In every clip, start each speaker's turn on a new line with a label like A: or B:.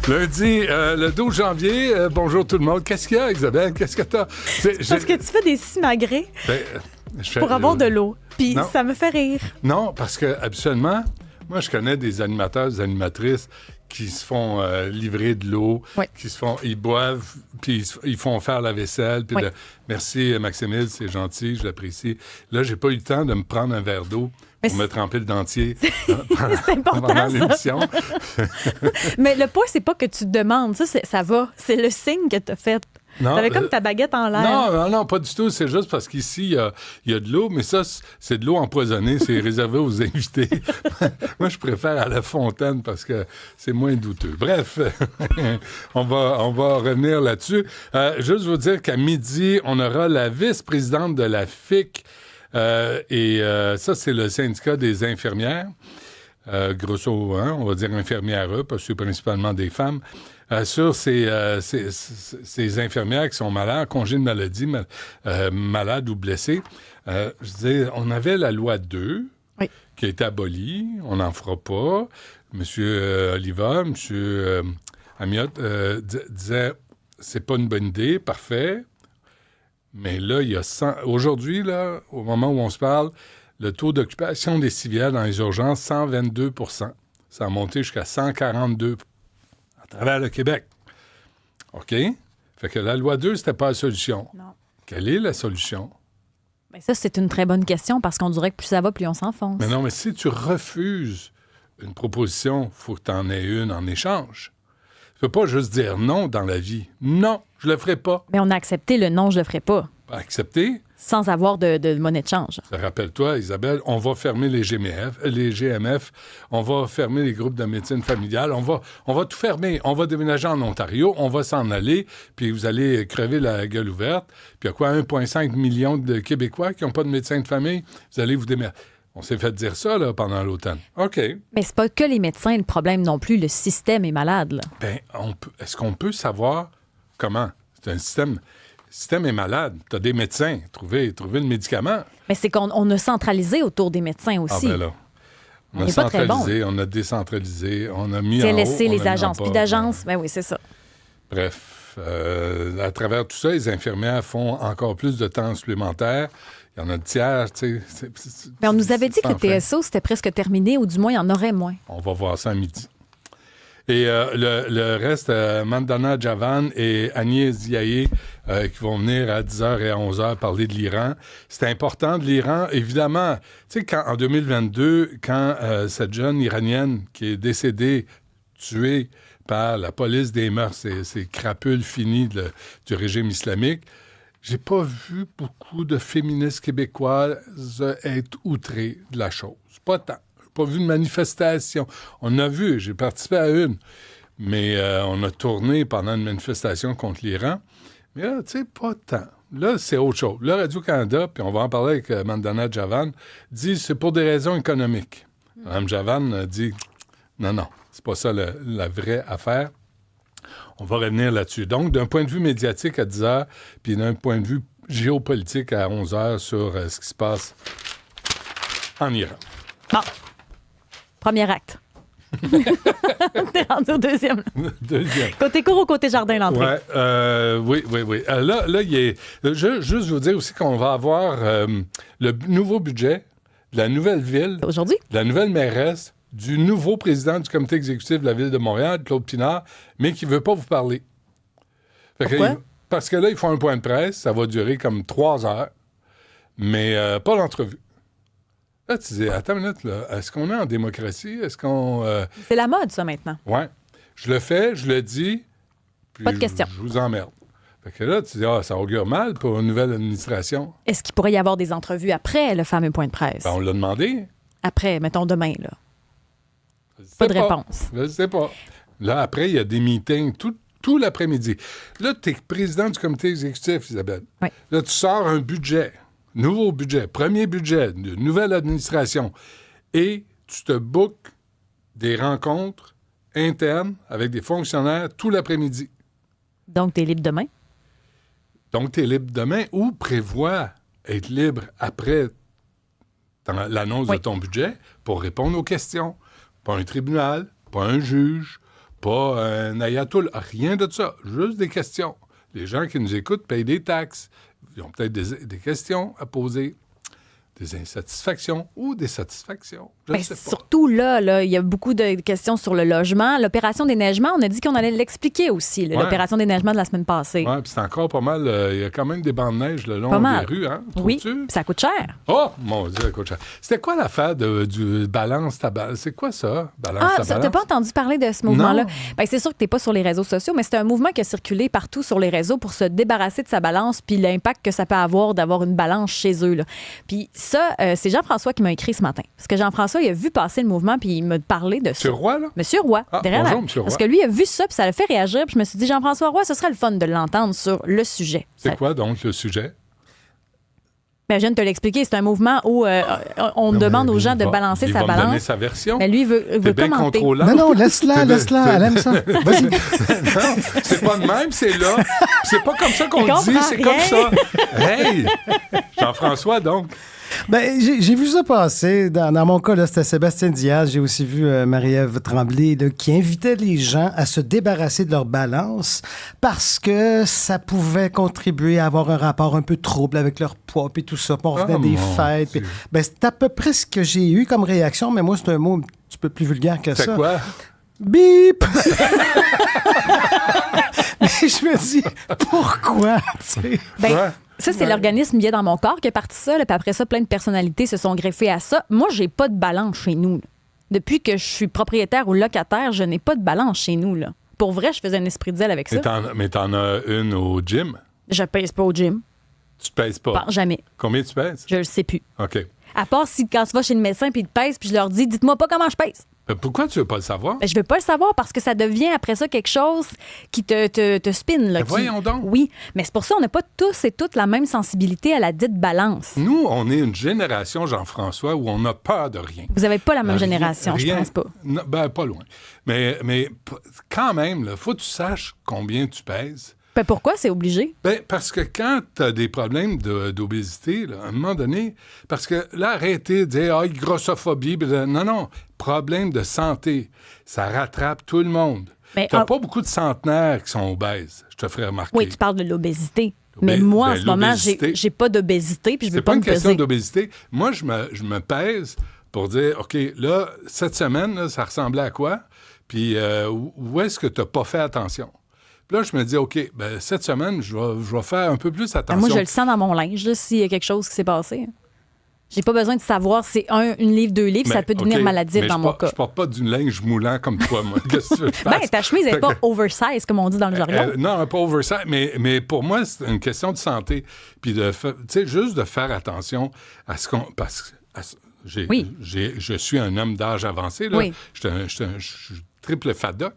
A: Lundi, le 12 janvier, bonjour tout le monde. Qu'est-ce qu'il y a, Isabelle? Qu'est-ce que t'as?
B: Parce que tu fais des simagrées pour avoir de l'eau. Puis ça me fait rire.
A: Non, parce que habituellement, moi, je connais des animateurs, des animatrices qui se font livrer de l'eau, ils boivent, puis ils font faire la vaisselle. Puis merci, Maximile, c'est gentil, je l'apprécie. Là, j'ai pas eu le temps de me prendre un verre d'eau pour me tremper le dentier
B: c'est important,
A: pendant l'émission.
B: Mais le point, c'est pas que tu te demandes. Ça va. C'est le signe que tu as fait. T'avais comme ta baguette en l'air.
A: Non, pas du tout. C'est juste parce qu'ici, il y a de l'eau, mais ça, c'est de l'eau empoisonnée. C'est réservé aux invités. Moi, je préfère à la fontaine parce que c'est moins douteux. Bref, on va revenir là-dessus. Juste vous dire qu'à midi, on aura la vice-présidente de la FIC. Ça, c'est le syndicat des infirmières. Grosso, on va dire infirmières, parce que c'est principalement des femmes. Sur ces infirmières qui sont malades, congé de maladie, malades ou blessées. Je disais, on avait la loi 2 qui a été abolie. On n'en fera pas. M. Oliva, M. Amiotte disait, c'est pas une bonne idée, parfait. Mais là, il y a aujourd'hui, là, au moment où on se parle, le taux d'occupation des civières dans les urgences, 122 %. Ça a monté jusqu'à 142 à travers le Québec. OK? Fait que la loi 2, c'était pas la solution.
B: Non.
A: Quelle est la solution?
B: Bien, ça, c'est une très bonne question parce qu'on dirait que plus ça va, plus on s'enfonce.
A: Mais non, mais si tu refuses une proposition, il faut que tu en aies une en échange. Tu peux pas juste dire non dans la vie. Non, je le ferai pas.
B: Mais on a accepté le non, je le ferai pas.
A: Accepté?
B: Sans avoir de monnaie de change.
A: Rappelle-toi, Isabelle, on va fermer les GMF, on va fermer les groupes de médecine familiale, on va tout fermer. On va déménager en Ontario, on va s'en aller, puis vous allez crever la gueule ouverte. Puis il y a quoi, 1,5 million de Québécois qui n'ont pas de médecin de famille? Vous allez vous démerder. On s'est fait dire ça là, pendant l'automne. OK.
B: Mais c'est pas que les médecins le problème non plus. Le système est malade. Là.
A: Bien, est-ce qu'on peut savoir comment? C'est un système... Le système est malade. Tu as des médecins. Trouvez le médicament.
B: Mais c'est qu'on a centralisé autour des médecins aussi.
A: Ah ben là. On a centralisé, on a décentralisé, on a mis en haut.
B: C'est laissé les agences. Puis d'agences, ben oui, c'est ça.
A: Bref, à travers tout ça, les infirmières font encore plus de temps supplémentaire. Il y en a de tiers, tu sais.
B: Mais on nous avait dit que le TSO, c'était presque terminé, ou du moins, il y en aurait moins.
A: On va voir ça à midi. Et le reste, Mandana Javan et Agnès Ziaye qui vont venir à 10h et à 11h parler de l'Iran. C'est important de l'Iran. Évidemment, tu sais, en 2022, quand cette jeune Iranienne qui est décédée, tuée par la police des mœurs, ces crapules finies du régime islamique, j'ai pas vu beaucoup de féministes québécoises être outrées de la chose. Pas tant. Pas vu de manifestation. On a vu, j'ai participé à une, mais on a tourné pendant une manifestation contre l'Iran. Mais là, tu sais, pas tant. Là, c'est autre chose. Là, Radio-Canada, puis on va en parler avec Mandana Javan, dit c'est pour des raisons économiques. Mme Javan dit non, c'est pas ça la vraie affaire. On va revenir là-dessus. Donc, d'un point de vue médiatique à 10h, puis d'un point de vue géopolitique à 11h sur ce qui se passe en Iran.
B: Bon. Premier acte. T'es rendu au deuxième. Côté cour ou côté jardin, l'entrée?
A: Oui. Là, il est... Juste vous dire aussi qu'on va avoir le nouveau budget de la nouvelle ville.
B: Aujourd'hui?
A: De la nouvelle mairesse, du nouveau président du comité exécutif de la Ville de Montréal, Claude Pinard, mais qui ne veut pas vous parler.
B: Pourquoi?
A: Parce que là, ils font un point de presse. Ça va durer comme 3 heures, mais pas l'entrevue. Là, tu dis, attends une minute, là, est-ce qu'on est en démocratie? Est-ce qu'on...
B: C'est la mode, ça, maintenant.
A: Oui. Je le fais, je le dis, puis
B: pas de question.
A: Je vous emmerde. Fait que là, tu dis, ça augure mal pour une nouvelle administration.
B: Est-ce qu'il pourrait y avoir des entrevues après le fameux point de presse?
A: Ben, on l'a demandé.
B: Après, mettons demain, là. Pas de réponse.
A: Je ne sais pas. Là, après, il y a des meetings tout l'après-midi. Là, tu es président du comité exécutif, Isabelle.
B: Oui.
A: Là, tu sors un budget. Nouveau budget, premier budget, de nouvelle administration. Et tu te bookes des rencontres internes avec des fonctionnaires tout l'après-midi.
B: Donc, tu es libre demain?
A: Donc, tu es libre demain ou prévois être libre après l'annonce de ton budget pour répondre aux questions. Pas un tribunal, pas un juge, pas un ayatollah, rien de ça. Juste des questions. Les gens qui nous écoutent payent des taxes. Ils ont peut-être des questions à poser. Des insatisfactions ou des satisfactions. Je ne sais pas.
B: Surtout là, il y a beaucoup de questions sur le logement. L'opération déneigement, on a dit qu'on allait l'expliquer aussi, l'opération déneigement de la semaine passée.
A: Oui, puis c'est encore pas mal. Il y a quand même des bancs de neige le long des rues, hein?
B: Oui, puis ça coûte cher.
A: Oh, mon Dieu, ça coûte cher. C'était quoi l'affaire du balance ta balance? C'est quoi ça, balance ta balance?
B: T'as pas entendu parler de ce mouvement-là? Ben, c'est sûr que t'es pas sur les réseaux sociaux, mais c'est un mouvement qui a circulé partout sur les réseaux pour se débarrasser de sa balance puis l'impact que ça peut avoir d'avoir une balance chez eux, là. Puis ça, c'est Jean-François qui m'a écrit ce matin. Parce que Jean-François, il a vu passer le mouvement puis il m'a parlé de ça.
A: Monsieur Roy, là?
B: Monsieur Roy.
A: Bonjour, Monsieur Roy.
B: Parce que lui, il a vu ça puis ça l'a fait réagir. Puis je me suis dit, Jean-François Roy, ce serait le fun de l'entendre sur le sujet.
A: C'est quoi, donc, le sujet?
B: Ben, je viens de te l'expliquer. C'est un mouvement où on demande aux gens de balancer sa balance. Il va me donner
A: sa version.
B: Mais lui, il veut
A: bien
B: commenter.
A: Contrôlant.
C: Non, laisse-la. Elle aime ça. Vas-y.
A: Non, c'est pas de même, c'est là. C'est pas comme ça qu'on le dit, c'est comme ça. Hey! Jean-François, donc.
C: Ben, j'ai vu ça passer. Dans mon cas, là, c'était Sébastien Diaz. J'ai aussi vu Marie-Ève Tremblay là, qui invitait les gens à se débarrasser de leur balance parce que ça pouvait contribuer à avoir un rapport un peu trouble avec leur poids et tout ça. Puis on revenait des fêtes. Puis, ben, c'est à peu près ce que j'ai eu comme réaction, mais moi, c'est un mot un petit peu plus vulgaire que ça.
A: C'est quoi?
C: Bip! Mais je me dis, pourquoi?
B: Ben, ça, c'est l'organisme Bien dans mon corps qui a parti ça. Là, puis après ça, plein de personnalités se sont greffées à ça. Moi, j'ai pas de balance chez nous. Là. Depuis que je suis propriétaire ou locataire, je n'ai pas de balance chez nous. Là. Pour vrai, je faisais un esprit de zèle avec ça.
A: Mais t'en as une au gym?
B: Je pèse pas au gym.
A: Tu te pèses pas?
B: Bon, jamais.
A: Combien tu pèses?
B: Je le sais plus.
A: OK.
B: À part si quand tu vas chez le médecin puis il te pèse, puis je leur dis, dites-moi pas comment je pèse.
A: Pourquoi tu veux pas le savoir?
B: Ben, je veux pas le savoir parce que ça devient après ça quelque chose qui te spin. Là,
A: voyons donc.
B: Oui, mais c'est pour ça qu'on n'a pas tous et toutes la même sensibilité à la dite balance.
A: Nous, on est une génération, Jean-François, où on a peur de rien.
B: Vous n'avez pas la même génération, je pense pas.
A: Non, ben, pas loin. Mais quand même, il faut que tu saches combien tu pèses.
B: Ben pourquoi c'est obligé?
A: Ben, parce que quand tu as des problèmes d'obésité, là, à un moment donné, parce que là, arrêtez de dire « grossophobie », non, problème de santé, ça rattrape tout le monde. Tu n'as pas beaucoup de centenaires qui sont obèses, je te ferai remarquer.
B: Oui, tu parles de l'obésité. Mais moi, en ce moment, j'ai pas d'obésité, puis je veux pas me peser.
A: C'est pas une question d'obésité. Moi, je me pèse pour dire, OK, là, cette semaine, là, ça ressemblait à quoi? Puis où est-ce que tu n'as pas fait attention? Puis là, je me dis, OK, ben, cette semaine, je vais faire un peu plus attention.
B: Moi, je le sens dans mon linge, s'il y a quelque chose qui s'est passé. J'ai pas besoin de savoir si une livre, 2 livres, ça peut devenir maladif dans mon cas.
A: Je porte pas du linge moulant comme toi, moi. Qu'est-ce que tu veux que je fasse?
B: Ben, ta chemise n'est pas oversize, comme on dit dans le jargon.
A: Non, pas oversize, mais pour moi, c'est une question de santé. Puis, juste de faire attention à ce qu'on... Parce que je suis un homme d'âge avancé, là.
B: Oui.
A: Je suis triple FADOC.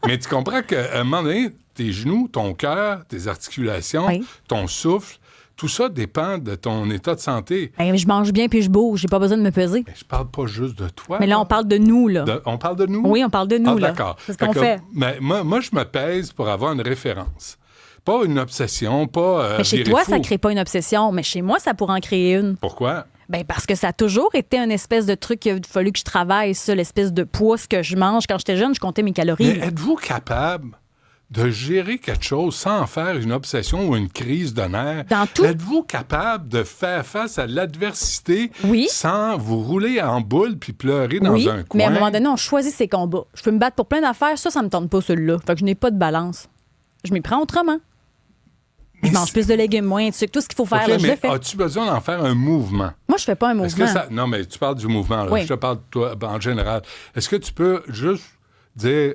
A: mais tu comprends qu'à un moment donné, tes genoux, ton cœur, tes articulations, ton souffle, tout ça dépend de ton état de santé.
B: Ben, je mange bien puis je bouge. J'ai pas besoin de me peser.
A: Mais je parle pas juste de toi.
B: Mais là, on parle de nous, là.
A: On parle de nous?
B: Oui, on parle de nous, là.
A: D'accord.
B: C'est ce qu'on fait.
A: Mais moi, je me pèse pour avoir une référence. Pas une obsession, pas...
B: mais chez toi, ça crée pas une obsession. Mais chez moi, ça pourrait en créer une.
A: Pourquoi?
B: Ben parce que ça a toujours été une espèce de truc qu'il a fallu que je travaille, ça, l'espèce de poids, ce que je mange. Quand j'étais jeune, je comptais mes calories.
A: Mais êtes-vous capable de gérer quelque chose sans en faire une obsession ou une crise de nerfs?
B: Dans tout.
A: Êtes-vous capable de faire face à l'adversité sans vous rouler en boule puis pleurer dans un coin?
B: Mais à un moment donné, on choisit ses combats. Je peux me battre pour plein d'affaires, ça me tente pas, celui-là. Fait que je n'ai pas de balance. Je m'y prends autrement. Je mange plus de légumes, moins de sucre. Tout ce qu'il faut faire, là, je le fais.
A: As-tu besoin d'en faire un mouvement?
B: Moi, je fais pas un mouvement.
A: Non, mais tu parles du mouvement. Là.
B: Oui.
A: Je te parle de toi en général. Est-ce que tu peux juste dire,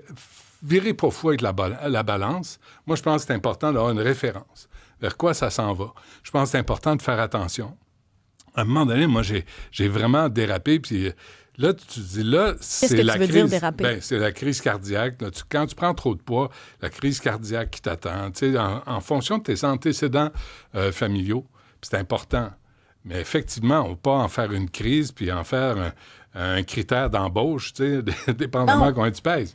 A: virer pas fou avec la balance? Moi, je pense que c'est important d'avoir une référence. Vers quoi ça s'en va? Je pense que c'est important de faire attention. À un moment donné, moi, j'ai vraiment dérapé, puis... Là, tu dis, c'est la crise.
B: Dire, déraper?
A: Ben, c'est la crise cardiaque. Là. Quand tu prends trop de poids, la crise cardiaque qui t'attend, en fonction de tes antécédents familiaux, c'est important. Mais effectivement, on ne peut pas en faire une crise puis en faire un critère d'embauche, dépendamment de combien tu pèses.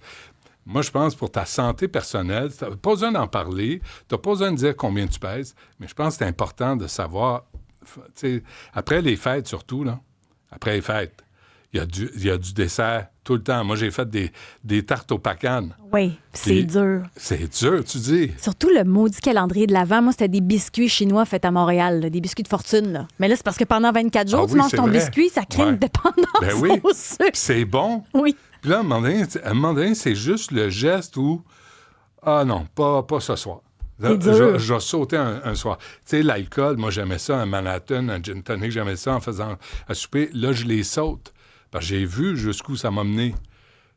A: Moi, je pense pour ta santé personnelle, tu n'as pas besoin d'en parler, tu n'as pas besoin de dire combien tu pèses, mais je pense que c'est important de savoir, après les fêtes surtout, là, après les fêtes, il y a du dessert Tout le temps. Moi, j'ai fait des tartes aux pacanes.
B: Oui, c'est dur.
A: C'est dur, tu dis.
B: Surtout le maudit calendrier de l'Avent. Moi, c'était des biscuits chinois faits à Montréal, là, des biscuits de fortune. Là. Mais là, c'est parce que pendant 24 jours, tu manges ton biscuit, ça crée une dépendance au sucre.
A: C'est bon.
B: Oui.
A: Puis là, à un moment donné, c'est juste le geste où « Ah non, pas ce soir. » Je vais sauter un soir. Tu sais, l'alcool, moi, j'aimais ça, un Manhattan, un gin tonic, j'aimais ça en faisant un souper. Là, je les saute. Parce que j'ai vu jusqu'où ça m'a mené.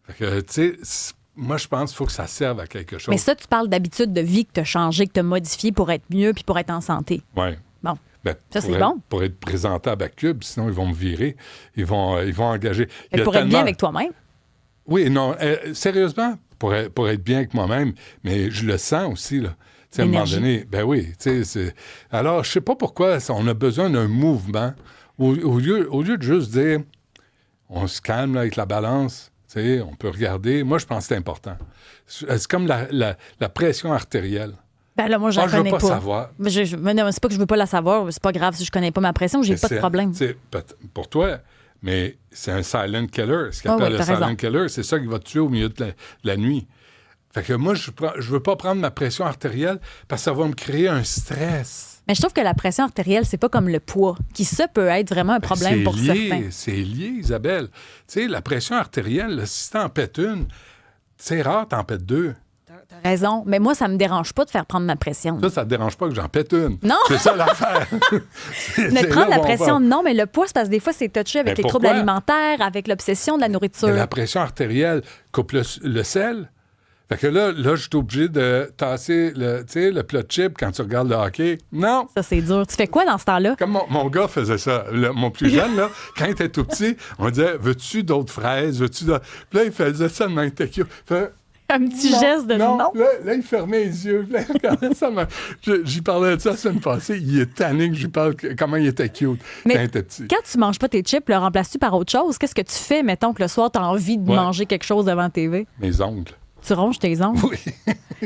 A: Fait que, tu sais, moi, je pense qu'il faut que ça serve à quelque chose.
B: Mais ça, tu parles d'habitude de vie que tu as changé, que tu as modifié pour être mieux puis pour être en santé.
A: Oui.
B: Bon.
A: Ben,
B: ça, c'est bon.
A: Pour être présentable à Cube, sinon ils vont me virer. Ils vont engager.
B: Pour être bien avec toi-même.
A: Oui, non, sérieusement, pour être bien avec moi-même, mais je le sens aussi, là. Tu sais, à un moment donné, ben oui, tu sais, alors, je sais pas pourquoi on a besoin d'un mouvement au lieu de juste dire, on se calme là, avec la balance, tu sais, on peut regarder. Moi, je pense que c'est important. C'est comme la pression artérielle.
B: Ben là, moi, je ne connais pas.
A: Je veux pas savoir.
B: Mais non, c'est pas que je veux pas la savoir. C'est pas grave si je connais pas ma pression. J'ai pas de problème.
A: Pour toi, mais c'est un silent killer. Ce qu'on appelle le silent killer, c'est ça qui va te tuer au milieu de la nuit. Fait que moi, je veux pas prendre ma pression artérielle parce que ça va me créer un stress.
B: Mais je trouve que la pression artérielle, c'est pas comme le poids, qui ça peut être vraiment un problème pour certains.
A: C'est lié, Isabelle. Tu sais, la pression artérielle, là, si t'en pètes une, c'est rare t'en pètes deux.
B: T'as raison. Mais moi, ça me dérange pas de faire prendre ma pression.
A: Ça te dérange pas que j'en pète une.
B: Non!
A: C'est ça l'affaire.
B: Mais prendre la pression, non. Mais le poids, c'est parce que des fois, c'est touché avec les troubles alimentaires, avec l'obsession de la nourriture.
A: Mais la pression artérielle coupe le sel. Fait que là, je suis obligé de tasser le plat de chips quand tu regardes le hockey. Non!
B: Ça, c'est dur. Tu fais quoi dans ce temps-là?
A: Comme mon gars faisait ça. Mon plus jeune, là, quand il était tout petit, on disait « Veux-tu d'autres fraises? Veux-tu d'autres... » Puis là, il faisait ça de même.
B: Un petit geste de non.
A: Là, il fermait les yeux. Là, il regardait ça. J'y parlais de ça la semaine passée. Il est tanné que je lui parle comment il était cute quand il était petit.
B: Quand tu manges pas tes chips, le remplaces-tu par autre chose? Qu'est-ce que tu fais, mettons, que le soir, tu as envie de manger quelque chose devant la TV?
A: Mes ongles.
B: Tu ronges tes ongles?
A: Oui.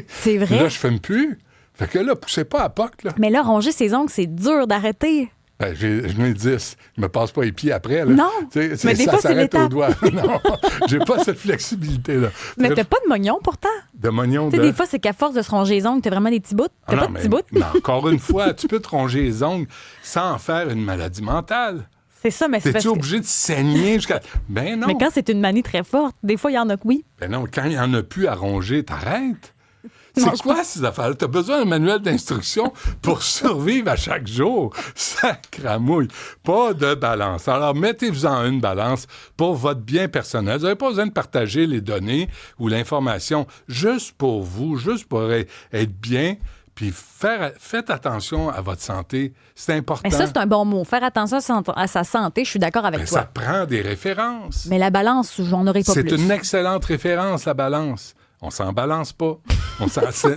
B: C'est vrai?
A: Là, je fume plus. Fait que là, poussez pas à POC, là.
B: Mais là, ronger ses ongles, c'est dur d'arrêter.
A: Ben, je me dis, je me passe pas les pieds après. Là.
B: Non, mais des fois, c'est l'étape.
A: Aux doigts. Non, j'ai pas cette flexibilité-là.
B: Mais t'as pas de moignon, pourtant.
A: De moignon,
B: des fois, c'est qu'à force de se ronger les ongles, t'as vraiment des petits bouts. T'as pas de petits bouts?
A: Mais encore une fois, tu peux te ronger les ongles sans en faire une maladie mentale.
B: C'est ça, mais c'est
A: T'es-tu obligé de saigner jusqu'à... Ben non.
B: Mais quand c'est une manie très forte, des fois, il y en a que oui.
A: Ben non, quand il n'y en a plus à ronger, t'arrêtes. C'est quoi ces affaires-là? T'as besoin d'un manuel d'instruction pour survivre à chaque jour. Sacramouille. Pas de balance. Alors, mettez-vous-en une balance pour votre bien personnel. Vous n'avez pas besoin de partager les données ou l'information juste pour vous, juste pour être bien. Puis faites attention à votre santé. C'est important.
B: Mais ça, c'est un bon mot. Faire attention à sa santé, je suis d'accord avec toi.
A: Ça prend des références.
B: Mais la balance, j'en aurais pas plus.
A: C'est une excellente référence, la balance. On s'en balance pas. On s'en... Je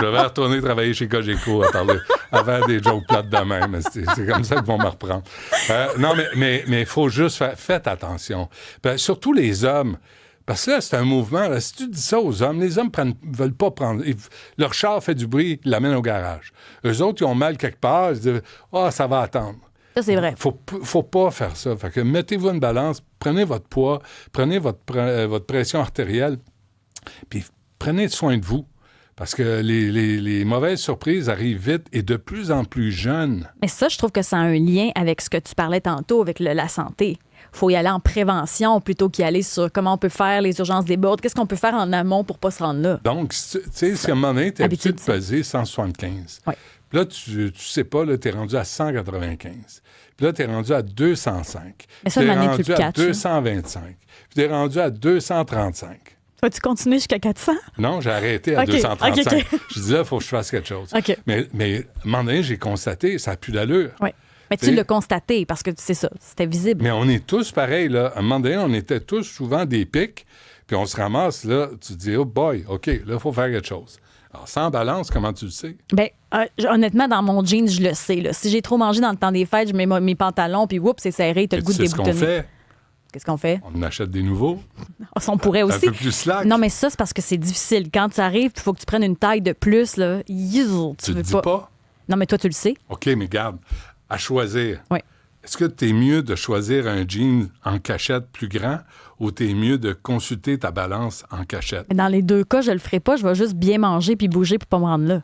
A: devrais retourner travailler chez Cogeco à faire des jokes plates de même. C'est comme ça qu'ils vont me reprendre. Non, mais il faut juste faites attention. Surtout les hommes. Parce que là, c'est un mouvement. Là, si tu dis ça aux hommes, les hommes veulent pas prendre... Leur char fait du bruit, ils l'amènent au garage. Eux autres, ils ont mal quelque part, ils se disent « Ah, ça va attendre ».
B: Ça, c'est vrai.
A: Faut pas faire ça. Fait que mettez-vous une balance, prenez votre poids, prenez votre pression artérielle, puis prenez soin de vous. Parce que les mauvaises surprises arrivent vite et de plus en plus jeunes.
B: Mais ça, je trouve que ça a un lien avec ce que tu parlais tantôt, avec la santé. Il faut y aller en prévention plutôt qu'y aller sur comment on peut faire les urgences débordent. Qu'est-ce qu'on peut faire en amont pour pas se rendre là?
A: Donc, tu sais, si à un moment donné, tu es habitué de peser 175. Oui. Puis là, tu sais pas, tu es rendu à 195. Puis là, tu es rendu à 205.
B: Mais ça, tu es rendu
A: à 225. Puis tu es rendu à 235.
B: Vas-tu continuer jusqu'à 400?
A: Non, j'ai arrêté à 235. Okay. Je disais, il faut que je fasse quelque chose.
B: Okay.
A: Mais à un moment donné, j'ai constaté, ça n'a plus d'allure.
B: Oui. Mais tu l'as constaté parce que c'est ça, c'était visible.
A: Mais on est tous pareils, là. À un moment donné, on était tous souvent des pics, puis on se ramasse, là, tu te dis, oh boy, OK, là, il faut faire quelque chose. Alors, sans balance, comment tu le sais?
B: Bien, honnêtement, dans mon jean, je le sais. Là. Si j'ai trop mangé dans le temps des fêtes, je mets mes pantalons, puis oups, c'est serré, t'as le goût de déboutonner.
A: C'est ce qu'on fait.
B: Qu'est-ce qu'on fait?
A: On en achète des nouveaux.
B: On pourrait aussi.
A: Un peu plus slack.
B: Non, mais ça, c'est parce que c'est difficile. Quand tu arrives, il faut que tu prennes une taille de plus. Là.
A: Tu le dis pas?
B: Non, mais toi, tu le sais.
A: OK, mais garde, à choisir.
B: Oui.
A: est-ce que tu es mieux de choisir un jean en cachette plus grand ou tu es mieux de consulter ta balance en cachette?
B: Dans les deux cas, je le ferai pas. Je vais juste bien manger puis bouger pour pas me rendre là.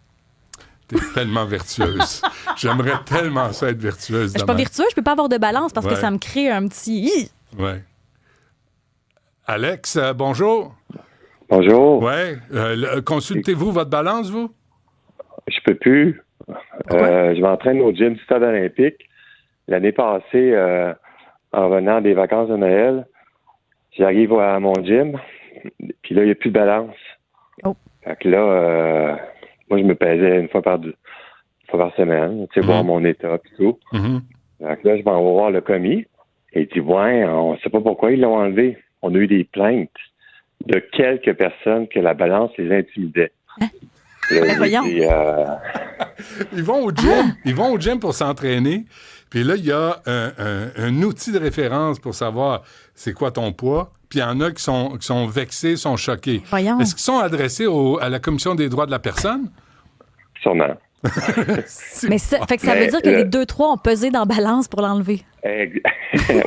A: T'es tellement vertueuse. J'aimerais tellement ça être vertueuse.
B: Je suis pas vertueuse, je peux pas avoir de balance parce que ça me crée un petit...
A: Oui. Alex, bonjour.
D: Bonjour.
A: Oui. Consultez-vous votre balance, vous?
D: Je peux plus. Je m'entraîne au gym du Stade olympique. L'année passée, en revenant des vacances de Noël, j'arrive à mon gym, puis là, il n'y a plus de balance.
B: Oh.
D: Fait que là, moi, je me pesais une fois par semaine, tu sais, voir mon état et tout.
A: Mm-hmm.
D: Fait que là, je vais en voir le commis, et il dit, ouais, on ne sait pas pourquoi ils l'ont enlevé. On a eu des plaintes de quelques personnes que la balance les intimidait. Là,
B: voyons.
A: Ils vont au gym. Ils vont au gym pour s'entraîner. Puis là, il y a un outil de référence pour savoir c'est quoi ton poids. Puis il y en a qui sont vexés, sont choqués.
B: Voyons.
A: Est-ce qu'ils sont adressés à la Commission des droits de la personne?
D: Sûrement.
B: Mais ça veut dire que les 2-3 ont pesé dans la balance pour l'enlever.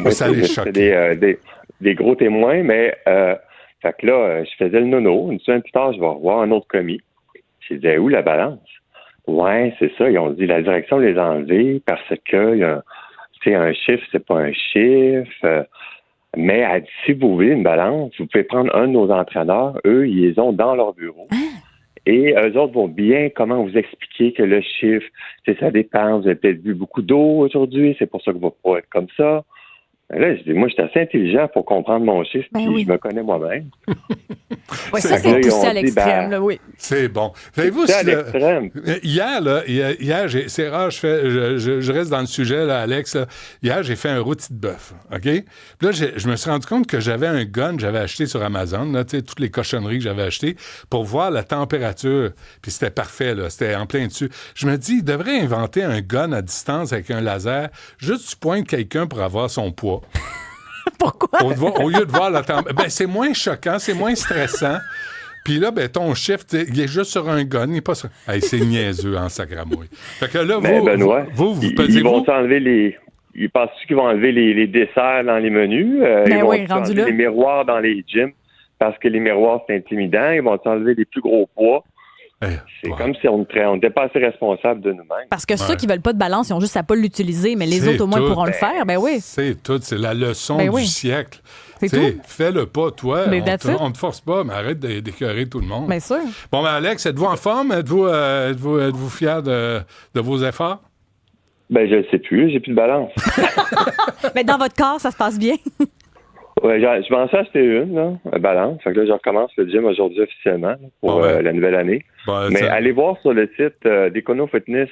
A: Ça les choque.
D: C'est des gros témoins, mais fait que là, je faisais le nono. Une semaine plus tard, je vais revoir un autre commis. Je disais, où la balance? Ouais, c'est ça. Ils ont dit, la direction les a enlevés parce que c'est un chiffre, c'est pas un chiffre. Mais elle dit, si vous voulez une balance, vous pouvez prendre un de nos entraîneurs. Eux, ils les ont dans leur bureau. Et eux autres vont bien comment vous expliquer que le chiffre, ça dépend. Vous avez peut-être bu beaucoup d'eau aujourd'hui, c'est pour ça que vous ne pouvez pas être comme ça. Là, je dis, moi, je suis assez intelligent pour comprendre mon chiffre, puis je me connais moi-même.
B: Oui, ça, c'est poussé à l'extrême, là, oui.
A: C'est bon. Savez-vous,
D: c'est à l'extrême.
A: Hier, c'est rare, je reste dans le sujet, là, Alex. Là. Hier, j'ai fait un rôti de bœuf, OK? Puis là, je me suis rendu compte que j'avais un gun que j'avais acheté sur Amazon, là, toutes les cochonneries que j'avais achetées, pour voir la température. Puis c'était parfait, là, c'était en plein dessus. Je me dis, il devrait inventer un gun à distance avec un laser. Juste, tu pointes quelqu'un pour avoir son poids.
B: Pourquoi?
A: Au lieu de voir la température. C'est moins choquant, c'est moins stressant. Puis là, ton chiffre, il est juste sur un gun, il n'est pas sur... Hey, c'est niaiseux en sacramouille. Fait que là,
D: Benoît,
A: vous
D: ils vont enlever les... Ils pensent qu'ils vont enlever les desserts dans les menus? Ils vont enlever les miroirs dans les gyms parce que les miroirs, c'est intimidant. Ils vont enlever les plus gros poids. C'est comme si on n'était pas assez responsable de nous-mêmes.
B: Parce que ceux qui veulent pas de balance, ils ont juste à pas l'utiliser, mais les autres, au moins, pourront le faire. Ben oui.
A: C'est tout. C'est la leçon du siècle.
B: C'est tout.
A: Fais-le pas, toi. On ne te force pas, mais arrête d'écœurer tout le monde.
B: Bien sûr.
A: Bon, Alex, êtes-vous en forme? Êtes-vous fier de vos efforts?
D: Ben, je ne sais plus. J'ai plus de balance.
B: Mais dans votre corps, ça se passe bien.
D: Ouais, je pensais acheter une balance. Fait que là, je recommence le gym aujourd'hui officiellement pour la nouvelle année. Mais allez voir sur le site d'Econo Fitness.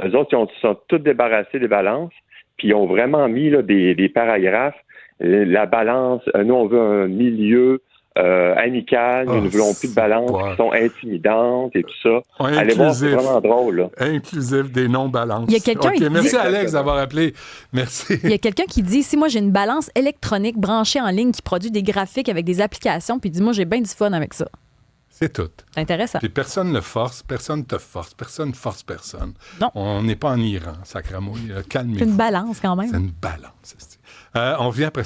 D: Eux autres, ils sont tous débarrassés des balances. Puis ils ont vraiment mis là, des paragraphes. La balance, nous, on veut un milieu amical. Nous ne voulons plus de balances qui sont intimidantes et tout ça. Allez voir, c'est vraiment drôle. Là.
A: Inclusif des non-balances.
B: Il y a quelqu'un qui
A: Merci, Alex, d'avoir appelé. Merci.
B: Il y a quelqu'un qui dit, si moi, j'ai une balance électronique branchée en ligne qui produit des graphiques avec des applications, puis dis-moi, j'ai bien du fun avec ça.
A: C'est tout.
B: C'est intéressant.
A: Puis personne ne force, personne te force, personne ne force personne.
B: Non.
A: On n'est pas en Iran, sacramouille. Calmez-vous.
B: C'est une balance quand même.
A: C'est une balance. On vient après